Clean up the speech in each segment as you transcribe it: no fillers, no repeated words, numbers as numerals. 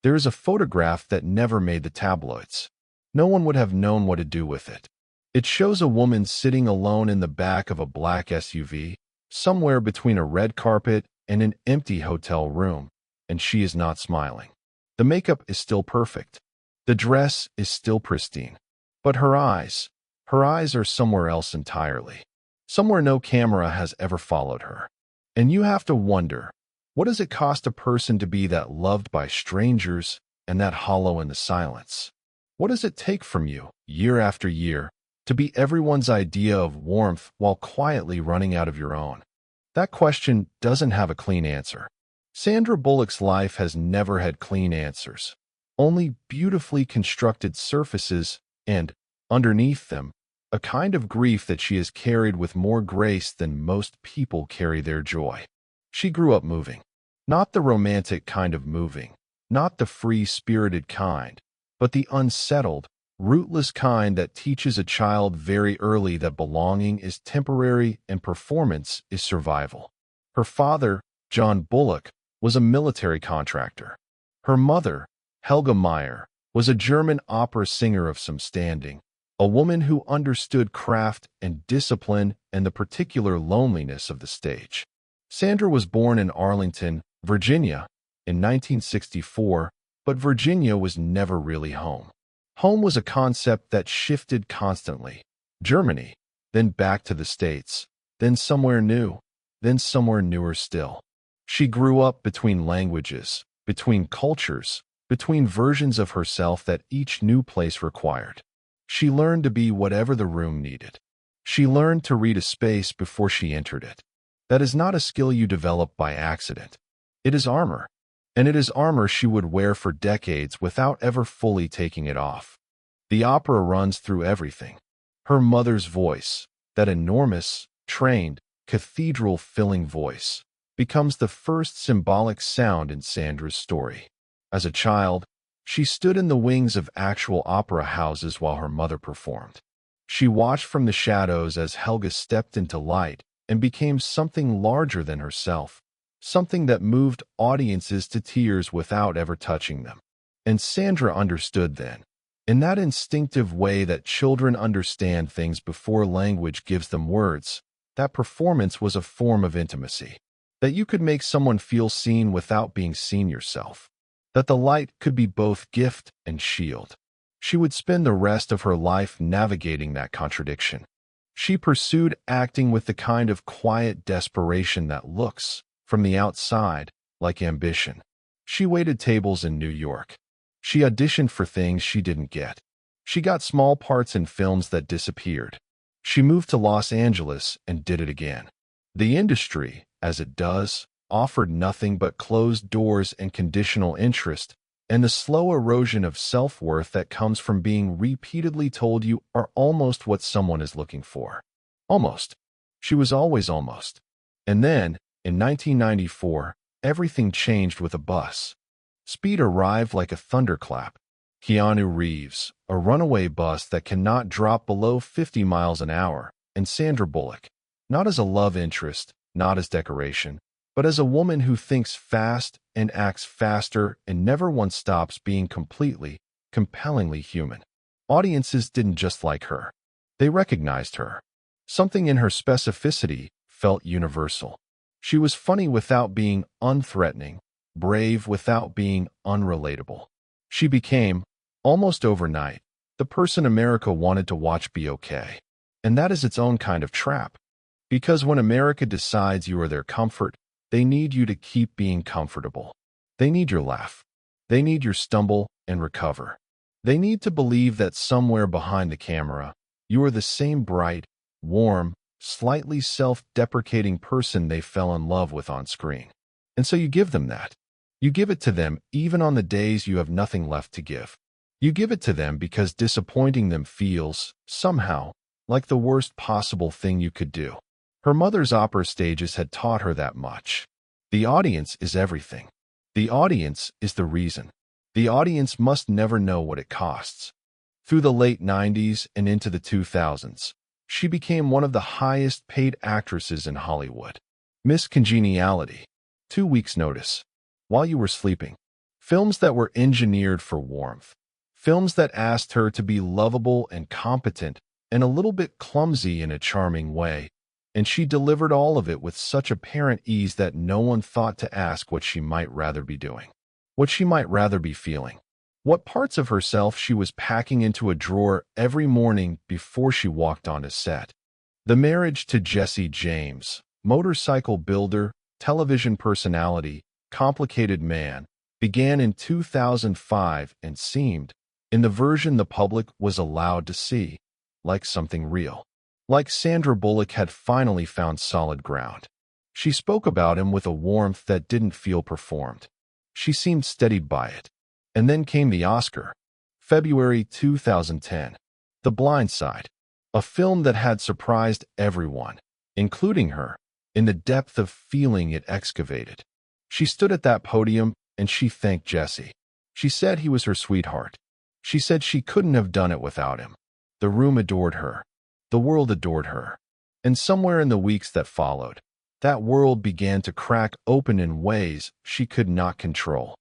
There is a photograph that never made the tabloids. No one would have known what to do with it. It shows a woman sitting alone in the back of a black SUV, somewhere between a red carpet and an empty hotel room, and she is not smiling. The makeup is still perfect. The dress is still pristine. But her eyes are somewhere else entirely. Somewhere no camera has ever followed her. And you have to wonder, what does it cost a person to be that loved by strangers and that hollow in the silence? What does it take from you, year after year, to be everyone's idea of warmth while quietly running out of your own? That question doesn't have a clean answer. Sandra Bullock's life has never had clean answers, only beautifully constructed surfaces and, underneath them, a kind of grief that she has carried with more grace than most people carry their joy. She grew up moving. Not the romantic kind of moving, not the free-spirited kind, but the unsettled, rootless kind that teaches a child very early that belonging is temporary and performance is survival. Her father, John Bullock, was a military contractor. Her mother, Helga Meyer, was a German opera singer of some standing, a woman who understood craft and discipline and the particular loneliness of the stage. Sandra was born in Arlington, Virginia, in 1964, but Virginia was never really home. Home was a concept that shifted constantly. Germany, then back to the States, then somewhere new, then somewhere newer still. She grew up between languages, between cultures, between versions of herself that each new place required. She learned to be whatever the room needed. She learned to read a space before she entered it. That is not a skill you develop by accident. It is armor. And it is armor she would wear for decades without ever fully taking it off. The opera runs through everything. Her mother's voice, that enormous, trained, cathedral-filling voice, becomes the first symbolic sound in Sandra's story. As a child, she stood in the wings of actual opera houses while her mother performed. She watched from the shadows as Helga stepped into light and became something larger than herself, something that moved audiences to tears without ever touching them. And Sandra understood then, in that instinctive way that children understand things before language gives them words, that performance was a form of intimacy, that you could make someone feel seen without being seen yourself, that the light could be both gift and shield. She would spend the rest of her life navigating that contradiction. She pursued acting with the kind of quiet desperation that looks, from the outside, like ambition. She waited tables in New York. She auditioned for things she didn't get. She got small parts in films that disappeared. She moved to Los Angeles and did it again. The industry, as it does, offered nothing but closed doors and conditional interest, and the slow erosion of self-worth that comes from being repeatedly told you are almost what someone is looking for. Almost. She was always almost. And then, in 1994, everything changed with a bus. Speed arrived like a thunderclap. Keanu Reeves, a runaway bus that cannot drop below 50 miles an hour, and Sandra Bullock, not as a love interest, not as decoration, but as a woman who thinks fast and acts faster and never once stops being completely, compellingly human. Audiences didn't just like her. They recognized her. Something in her specificity felt universal. She was funny without being unthreatening, brave without being unrelatable. She became, almost overnight, the person America wanted to watch be okay. And that is its own kind of trap. Because when America decides you are their comfort, they need you to keep being comfortable. They need your laugh. They need your stumble and recover. They need to believe that somewhere behind the camera, you are the same bright, warm, slightly self-deprecating person they fell in love with on screen. And so you give them that. You give it to them even on the days you have nothing left to give. You give it to them because disappointing them feels, somehow, like the worst possible thing you could do. Her mother's opera stages had taught her that much. The audience is everything. The audience is the reason. The audience must never know what it costs. Through the late 90s and into the 2000s, she became one of the highest-paid actresses in Hollywood. Miss Congeniality. 2 weeks' notice. While you were sleeping. Films that were engineered for warmth. Films that asked her to be lovable and competent and a little bit clumsy in a charming way. And she delivered all of it with such apparent ease that no one thought to ask what she might rather be doing, what she might rather be feeling, what parts of herself she was packing into a drawer every morning before she walked onto set. The marriage to Jesse James, motorcycle builder, television personality, complicated man, began in 2005 and seemed, in the version the public was allowed to see, like something real. Like Sandra Bullock had finally found solid ground. She spoke about him with a warmth that didn't feel performed. She seemed steadied by it. And then came the Oscar. February 2010. The Blind Side. A film that had surprised everyone, including her, in the depth of feeling it excavated. She stood at that podium and she thanked Jesse. She said he was her sweetheart. She said she couldn't have done it without him. The room adored her. The world adored her. And somewhere in the weeks that followed, that world began to crack open in ways she could not control.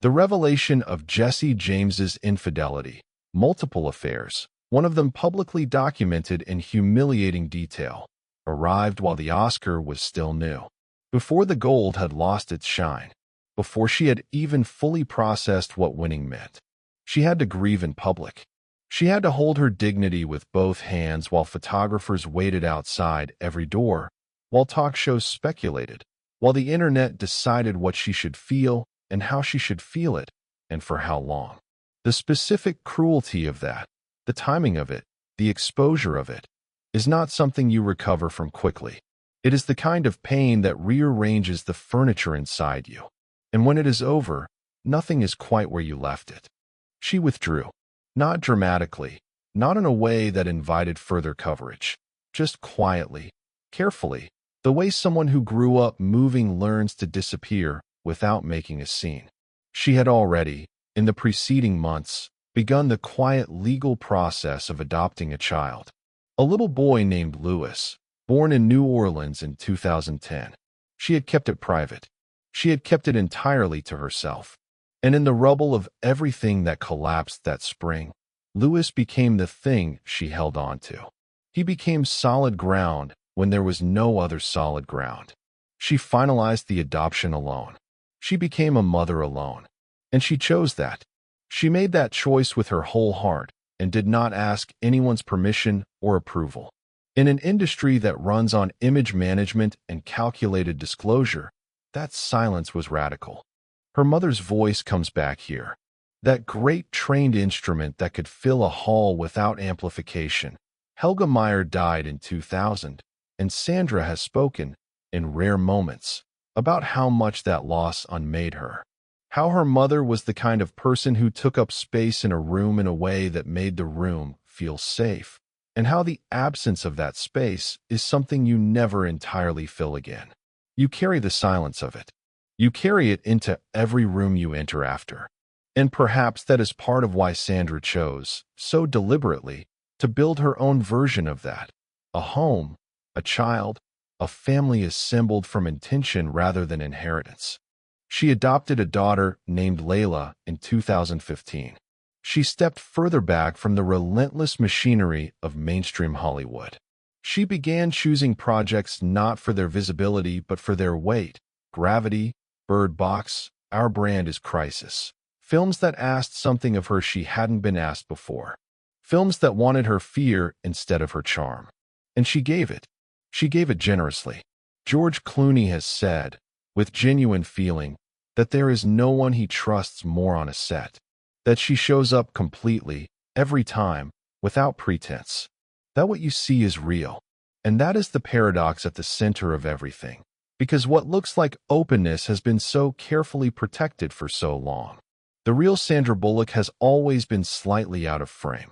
The revelation of Jesse James's infidelity, multiple affairs, one of them publicly documented in humiliating detail, arrived while the Oscar was still new, before the gold had lost its shine, before she had even fully processed what winning meant. She had to grieve in public. She had to hold her dignity with both hands while photographers waited outside every door, while talk shows speculated, while the internet decided what she should feel and how she should feel it, and for how long. The specific cruelty of that, the timing of it, the exposure of it, is not something you recover from quickly. It is the kind of pain that rearranges the furniture inside you. And when it is over, nothing is quite where you left it. She withdrew. Not dramatically, not in a way that invited further coverage, just quietly, carefully, the way someone who grew up moving learns to disappear without making a scene. She had already, in the preceding months, begun the quiet legal process of adopting a child, a little boy named Louis, born in New Orleans in 2010. She had kept it private. She had kept it entirely to herself. And in the rubble of everything that collapsed that spring, Louis became the thing she held on to. He became solid ground when there was no other solid ground. She finalized the adoption alone. She became a mother alone. And she chose that. She made that choice with her whole heart and did not ask anyone's permission or approval. In an industry that runs on image management and calculated disclosure, that silence was radical. Her mother's voice comes back here. That great trained instrument that could fill a hall without amplification. Helga Meyer died in 2000, and Sandra has spoken, in rare moments, about how much that loss unmade her. How her mother was the kind of person who took up space in a room in a way that made the room feel safe, and how the absence of that space is something you never entirely fill again. You carry the silence of it. You carry it into every room you enter after. And perhaps that is part of why Sandra chose, so deliberately, to build her own version of that. A home, a child, a family assembled from intention rather than inheritance. She adopted a daughter named Layla in 2015. She stepped further back from the relentless machinery of mainstream Hollywood. She began choosing projects not for their visibility but for their weight, gravity, Bird Box, Our Brand is Crisis. Films that asked something of her she hadn't been asked before. Films that wanted her fear instead of her charm. And she gave it. She gave it generously. George Clooney has said, with genuine feeling, that there is no one he trusts more on a set. That she shows up completely, every time, without pretense. That what you see is real. And that is the paradox at the center of everything. Because what looks like openness has been so carefully protected for so long. The real Sandra Bullock has always been slightly out of frame.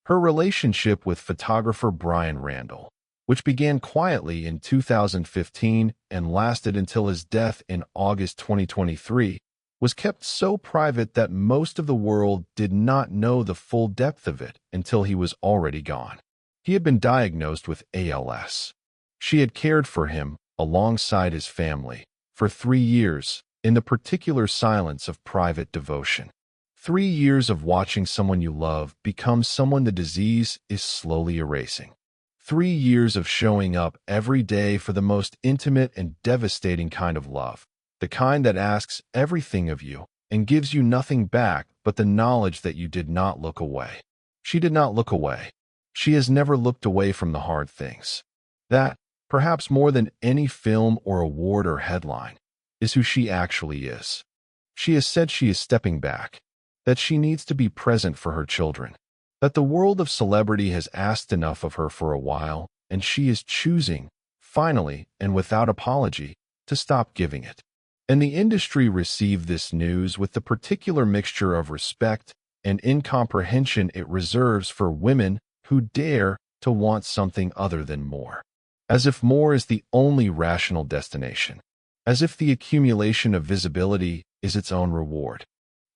Her relationship with photographer Brian Randall, which began quietly in 2015 and lasted until his death in August 2023, was kept so private that most of the world did not know the full depth of it until he was already gone. He had been diagnosed with ALS. She had cared for him, alongside his family, for 3 years, in the particular silence of private devotion. 3 years of watching someone you love become someone the disease is slowly erasing. 3 years of showing up every day for the most intimate and devastating kind of love, the kind that asks everything of you and gives you nothing back but the knowledge that you did not look away. She did not look away. She has never looked away from the hard things. That, perhaps more than any film or award or headline, is who she actually is. She has said she is stepping back, that she needs to be present for her children, that the world of celebrity has asked enough of her for a while, and she is choosing, finally and without apology, to stop giving it. And the industry received this news with the particular mixture of respect and incomprehension it reserves for women who dare to want something other than more. As if more is the only rational destination. As if the accumulation of visibility is its own reward.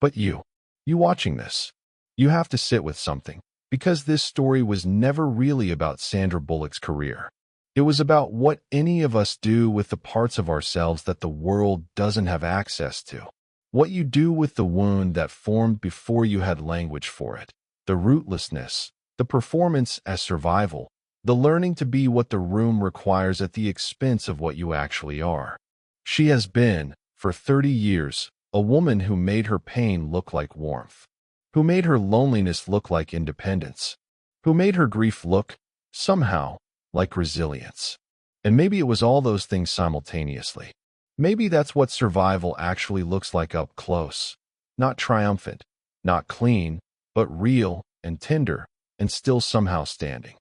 But you watching this, you have to sit with something, because this story was never really about Sandra Bullock's career. It was about what any of us do with the parts of ourselves that the world doesn't have access to. What you do with the wound that formed before you had language for it. The rootlessness, the performance as survival, the learning to be what the room requires at the expense of what you actually are. She has been, for 30 years, a woman who made her pain look like warmth, who made her loneliness look like independence, who made her grief look, somehow, like resilience. And maybe it was all those things simultaneously. Maybe that's what survival actually looks like up close. Not triumphant, not clean, but real and tender and still somehow standing.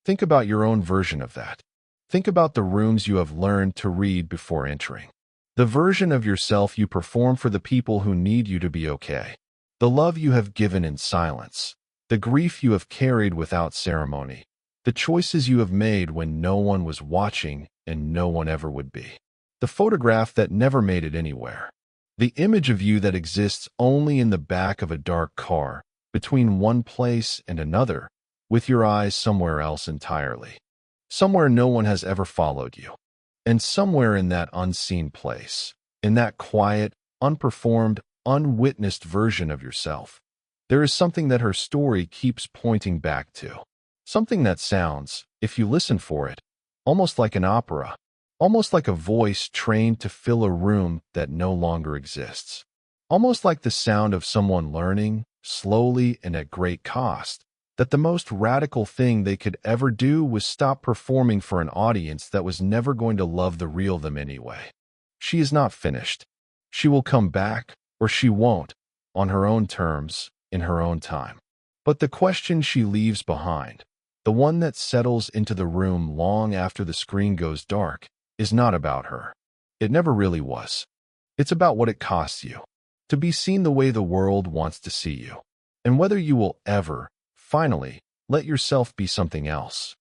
Think about your own version of that. Think about the rooms you have learned to read before entering. The version of yourself you perform for the people who need you to be okay. The love you have given in silence. The grief you have carried without ceremony. The choices you have made when no one was watching and no one ever would be. The photograph that never made it anywhere. The image of you that exists only in the back of a dark car, between one place and another, with your eyes somewhere else entirely. Somewhere no one has ever followed you. And somewhere in that unseen place, in that quiet, unperformed, unwitnessed version of yourself, there is something that her story keeps pointing back to. Something that sounds, if you listen for it, almost like an opera, almost like a voice trained to fill a room that no longer exists. Almost like the sound of someone learning, slowly and at great cost, that the most radical thing they could ever do was stop performing for an audience that was never going to love the real them anyway. She is not finished. She will come back, or she won't, on her own terms, in her own time. But the question she leaves behind, the one that settles into the room long after the screen goes dark, is not about her. It never really was. It's about what it costs you to be seen the way the world wants to see you, and whether you will ever, finally, let yourself be something else.